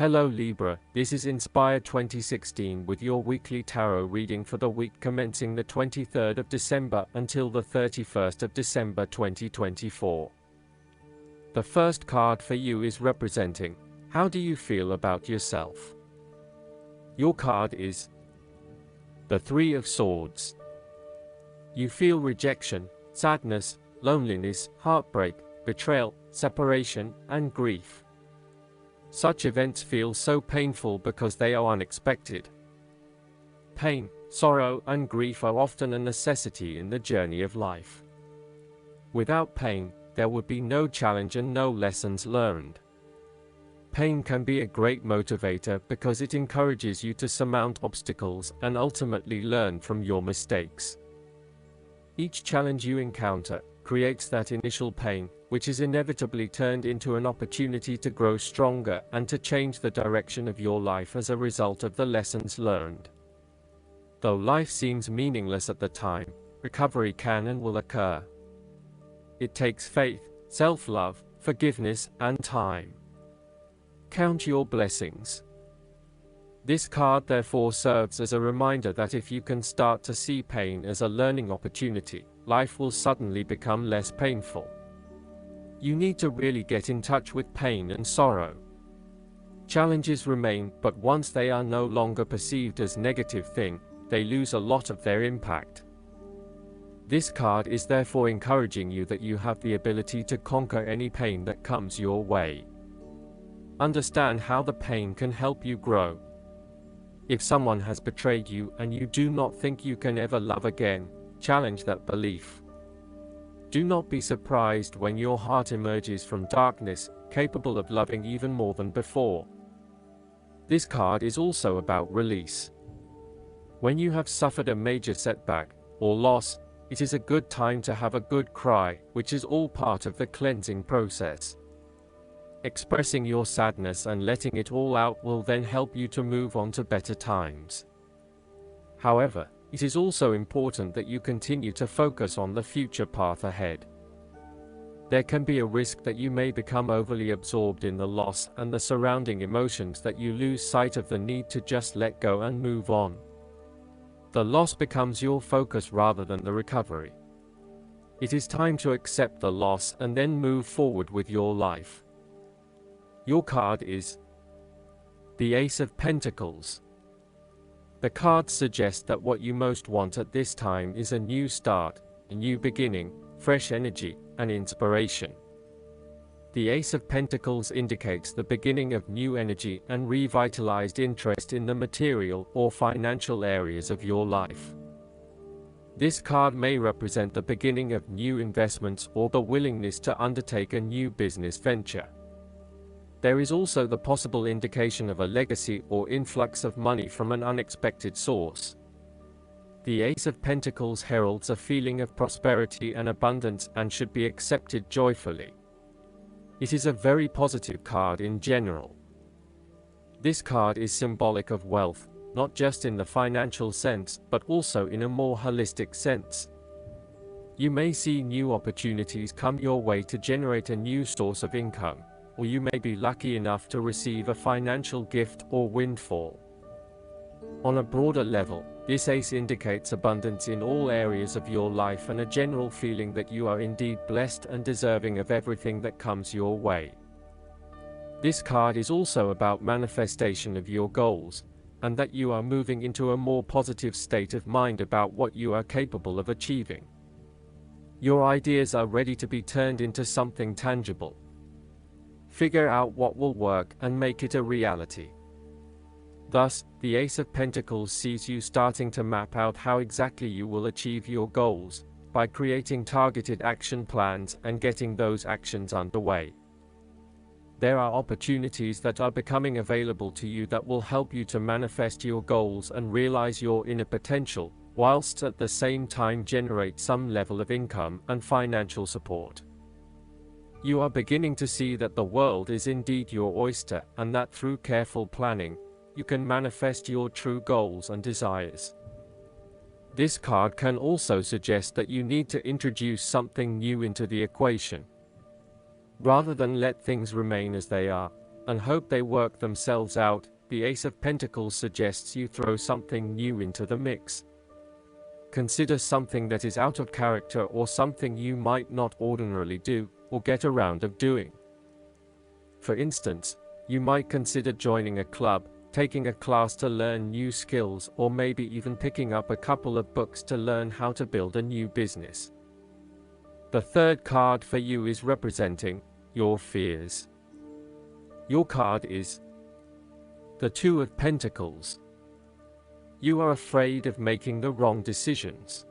Hello Libra, this is Inspire 2016 with your weekly tarot reading for the week commencing the 23rd of December until the 31st of December 2024. The first card for you is representing, how do you feel about yourself? Your card is the Three of Swords. You feel rejection, sadness, loneliness, heartbreak, betrayal, separation, and grief. Such events feel so painful because they are unexpected. Pain, sorrow, and grief are often a necessity in the journey of life. Without pain, there would be no challenge and no lessons learned. Pain can be a great motivator because it encourages you to surmount obstacles and ultimately learn from your mistakes. Each challenge you encounter creates that initial pain, which is inevitably turned into an opportunity to grow stronger and to change the direction of your life as a result of the lessons learned. Though life seems meaningless at the time, recovery can and will occur. It takes faith, self-love, forgiveness, and time. Count your blessings. This card therefore serves as a reminder that if you can start to see pain as a learning opportunity, life will suddenly become less painful. You need to really get in touch with pain and sorrow. Challenges remain, but once they are no longer perceived as negative thing, they lose a lot of their impact. This card is therefore encouraging you that you have the ability to conquer any pain that comes your way. Understand how the pain can help you grow. If someone has betrayed you and you do not think you can ever love again, challenge that belief. Do not be surprised when your heart emerges from darkness, capable of loving even more than before. This card is also about release. When you have suffered a major setback or loss, it is a good time to have a good cry, which is all part of the cleansing process. Expressing your sadness and letting it all out will then help you to move on to better times. However, it is also important that you continue to focus on the future path ahead. There can be a risk that you may become overly absorbed in the loss and the surrounding emotions that you lose sight of the need to just let go and move on. The loss becomes your focus rather than the recovery. It is time to accept the loss and then move forward with your life. Your card is the Ace of Pentacles. The cards suggest that what you most want at this time is a new start, a new beginning, fresh energy, and inspiration. The Ace of Pentacles indicates the beginning of new energy and revitalized interest in the material or financial areas of your life. This card may represent the beginning of new investments or the willingness to undertake a new business venture. There is also the possible indication of a legacy or influx of money from an unexpected source. The Ace of Pentacles heralds a feeling of prosperity and abundance and should be accepted joyfully. It is a very positive card in general. This card is symbolic of wealth, not just in the financial sense, but also in a more holistic sense. You may see new opportunities come your way to generate a new source of income, or you may be lucky enough to receive a financial gift or windfall. On a broader level, this ace indicates abundance in all areas of your life and a general feeling that you are indeed blessed and deserving of everything that comes your way. This card is also about manifestation of your goals, and that you are moving into a more positive state of mind about what you are capable of achieving. Your ideas are ready to be turned into something tangible. Figure out what will work and make it a reality. Thus, the Ace of Pentacles sees you starting to map out how exactly you will achieve your goals, by creating targeted action plans and getting those actions underway. There are opportunities that are becoming available to you that will help you to manifest your goals and realize your inner potential, whilst at the same time generate some level of income and financial support. You are beginning to see that the world is indeed your oyster, and that through careful planning, you can manifest your true goals and desires. This card can also suggest that you need to introduce something new into the equation. Rather than let things remain as they are, and hope they work themselves out. The Ace of Pentacles suggests you throw something new into the mix. Consider something that is out of character or something you might not ordinarily do or get around of doing. For instance, you might consider joining a club, taking a class to learn new skills, or maybe even picking up a couple of books to learn how to build a new business. The third card for you is representing your fears. Your card is the Two of Pentacles. You are afraid of making the wrong decisions.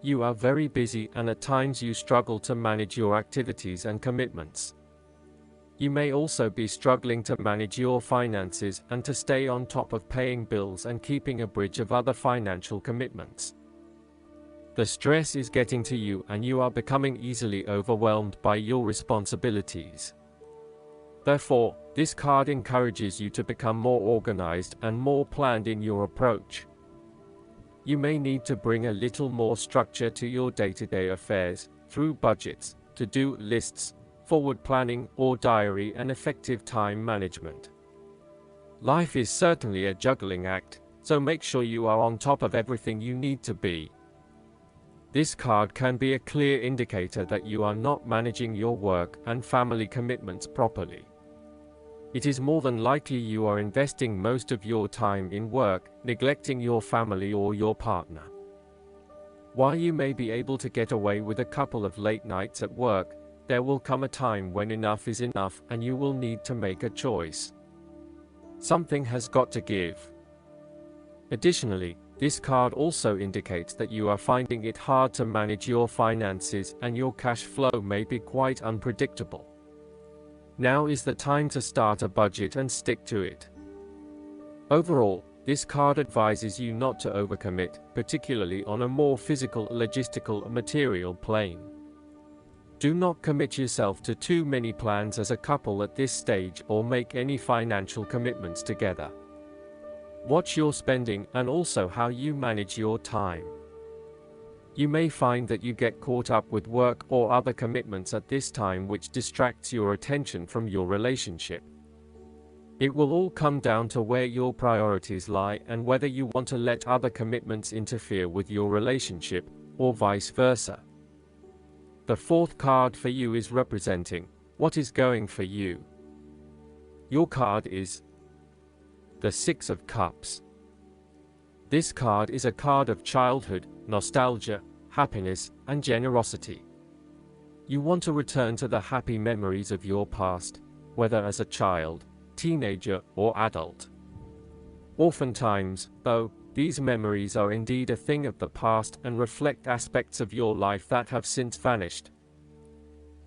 You are very busy, and at times you struggle to manage your activities and commitments. You may also be struggling to manage your finances and to stay on top of paying bills and keeping a bridge of other financial commitments. The stress is getting to you, and you are becoming easily overwhelmed by your responsibilities. Therefore, this card encourages you to become more organized and more planned in your approach. You may need to bring a little more structure to your day-to-day affairs through budgets, to-do lists, forward planning, or diary, and effective time management. Life is certainly a juggling act, so make sure you are on top of everything you need to be. This card can be a clear indicator that you are not managing your work and family commitments properly. It is more than likely you are investing most of your time in work, neglecting your family or your partner. While you may be able to get away with a couple of late nights at work, there will come a time when enough is enough and you will need to make a choice. Something has got to give. Additionally, this card also indicates that you are finding it hard to manage your finances and your cash flow may be quite unpredictable. Now is the time to start a budget and stick to it. Overall, this card advises you not to overcommit, particularly on a more physical, logistical, and material plane. Do not commit yourself to too many plans as a couple at this stage or make any financial commitments together. Watch your spending and also how you manage your time. You may find that you get caught up with work or other commitments at this time, which distracts your attention from your relationship. It will all come down to where your priorities lie and whether you want to let other commitments interfere with your relationship, or vice versa. The fourth card for you is representing what is going for you. Your card is the Six of Cups. This card is a card of childhood, nostalgia, happiness, and generosity. You want to return to the happy memories of your past, whether as a child, teenager, or adult. Oftentimes, though, these memories are indeed a thing of the past and reflect aspects of your life that have since vanished.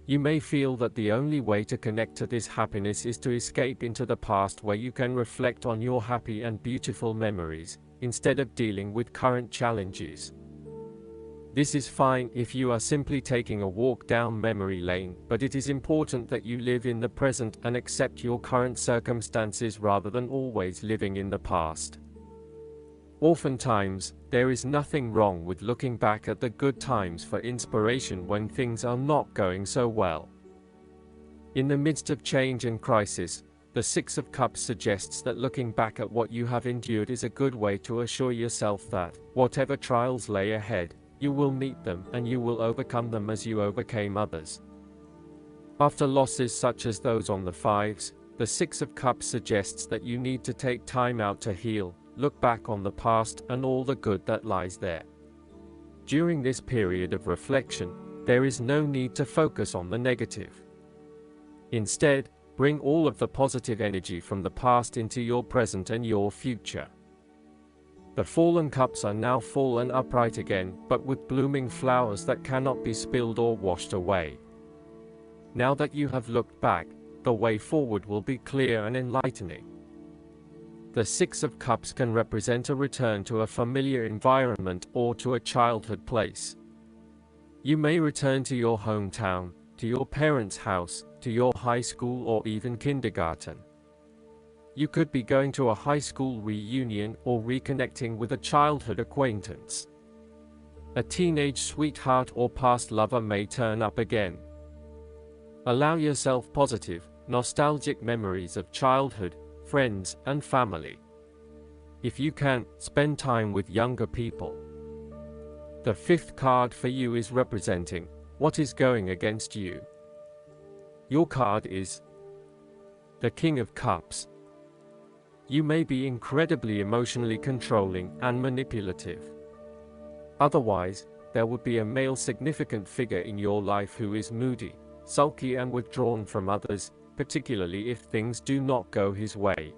You may feel that the only way to connect to this happiness is to escape into the past, where you can reflect on your happy and beautiful memories, instead of dealing with current challenges. This is fine if you are simply taking a walk down memory lane, but it is important that you live in the present and accept your current circumstances rather than always living in the past. Oftentimes, there is nothing wrong with looking back at the good times for inspiration when things are not going so well. In the midst of change and crisis, the Six of Cups suggests that looking back at what you have endured is a good way to assure yourself that, whatever trials lay ahead, you will meet them and you will overcome them as you overcame others. After losses such as those on the Fives, the Six of Cups suggests that you need to take time out to heal, look back on the past and all the good that lies there. During this period of reflection, there is no need to focus on the negative. Instead, bring all of the positive energy from the past into your present and your future. The fallen cups are now full and upright again, but with blooming flowers that cannot be spilled or washed away. Now that you have looked back, the way forward will be clear and enlightening. The Six of Cups can represent a return to a familiar environment or to a childhood place. You may return to your hometown, to your parents' house, to your high school, or even kindergarten. You could be going to a high school reunion or reconnecting with a childhood acquaintance. A teenage sweetheart or past lover may turn up again. Allow yourself positive, nostalgic memories of childhood, friends, and family. If you can, spend time with younger people. The fifth card for you is representing what is going against you. Your card is the King of Cups. You may be incredibly emotionally controlling and manipulative. Otherwise, there would be a male significant figure in your life who is moody, sulky, and withdrawn from others, particularly if things do not go his way.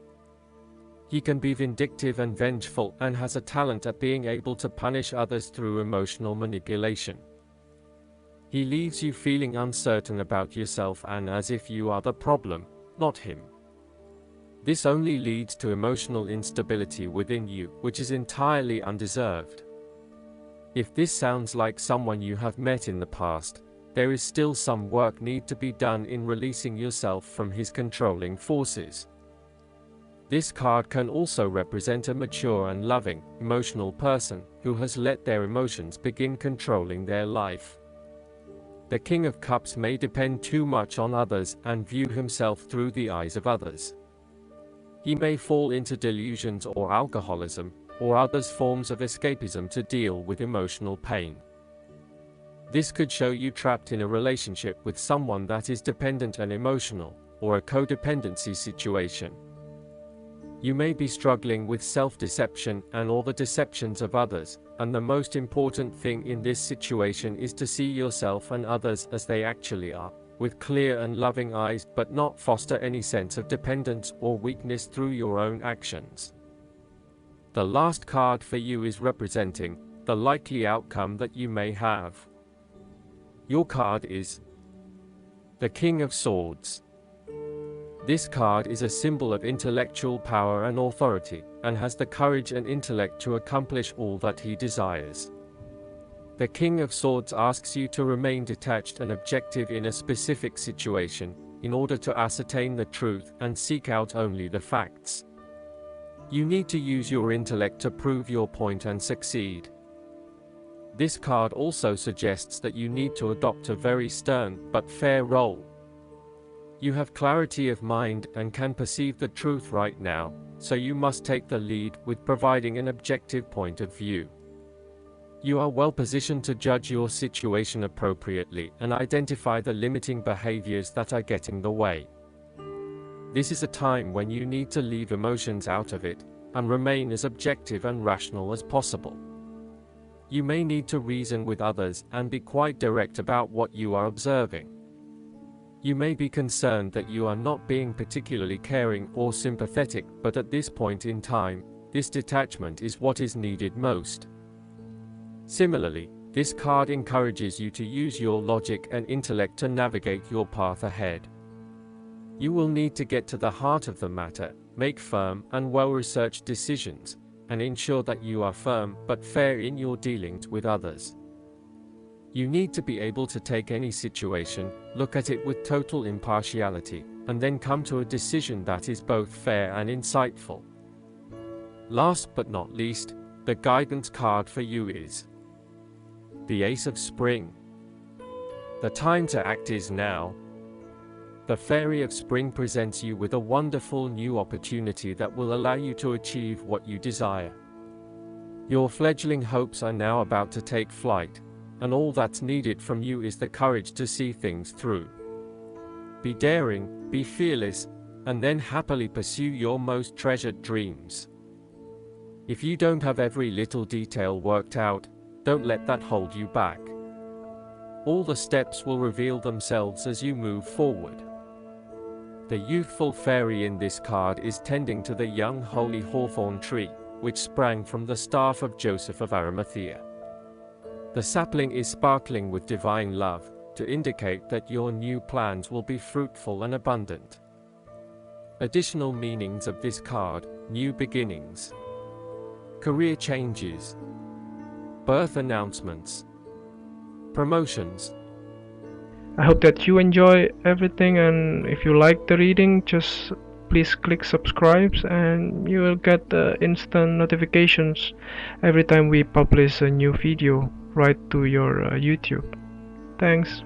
He can be vindictive and vengeful and has a talent at being able to punish others through emotional manipulation. He leaves you feeling uncertain about yourself and as if you are the problem, not him. This only leads to emotional instability within you, which is entirely undeserved. If this sounds like someone you have met in the past, there is still some work need to be done in releasing yourself from his controlling forces. This card can also represent a mature and loving, emotional person who has let their emotions begin controlling their life. The King of Cups may depend too much on others and view himself through the eyes of others. He may fall into delusions or alcoholism, or other forms of escapism to deal with emotional pain. This could show you trapped in a relationship with someone that is dependent and emotional, or a codependency situation. You may be struggling with self-deception and or the deceptions of others, and the most important thing in this situation is to see yourself and others as they actually are, with clear and loving eyes, but not foster any sense of dependence or weakness through your own actions. The last card for you is representing the likely outcome that you may have. Your card is the King of Swords. This card is a symbol of intellectual power and authority, and has the courage and intellect to accomplish all that he desires. The King of Swords asks you to remain detached and objective in a specific situation, in order to ascertain the truth and seek out only the facts. You need to use your intellect to prove your point and succeed. This card also suggests that you need to adopt a very stern but fair role. You have clarity of mind and can perceive the truth right now, so you must take the lead with providing an objective point of view. You are well positioned to judge your situation appropriately and identify the limiting behaviors that are getting in the way. This is a time when you need to leave emotions out of it and remain as objective and rational as possible. You may need to reason with others and be quite direct about what you are observing. You may be concerned that you are not being particularly caring or sympathetic, but at this point in time, this detachment is what is needed most. Similarly, this card encourages you to use your logic and intellect to navigate your path ahead. You will need to get to the heart of the matter, make firm and well-researched decisions, and ensure that you are firm but fair in your dealings with others. You need to be able to take any situation, look at it with total impartiality, and then come to a decision that is both fair and insightful. Last but not least, the guidance card for you is the Ace of Spring. The time to act is now. The Fairy of Spring presents you with a wonderful new opportunity that will allow you to achieve what you desire. Your fledgling hopes are now about to take flight, and all that's needed from you is the courage to see things through. Be daring, be fearless, and then happily pursue your most treasured dreams. If you don't have every little detail worked out, don't let that hold you back. All the steps will reveal themselves as you move forward. The youthful fairy in this card is tending to the young holy hawthorn tree, which sprang from the staff of Joseph of Arimathea. The sapling is sparkling with divine love, to indicate that your new plans will be fruitful and abundant. Additional meanings of this card: new beginnings, career changes, birth announcements, promotions. I hope that you enjoy everything, and if you like the reading, just please click subscribe and you will get the instant notifications every time we publish a new video right to your YouTube. Thanks.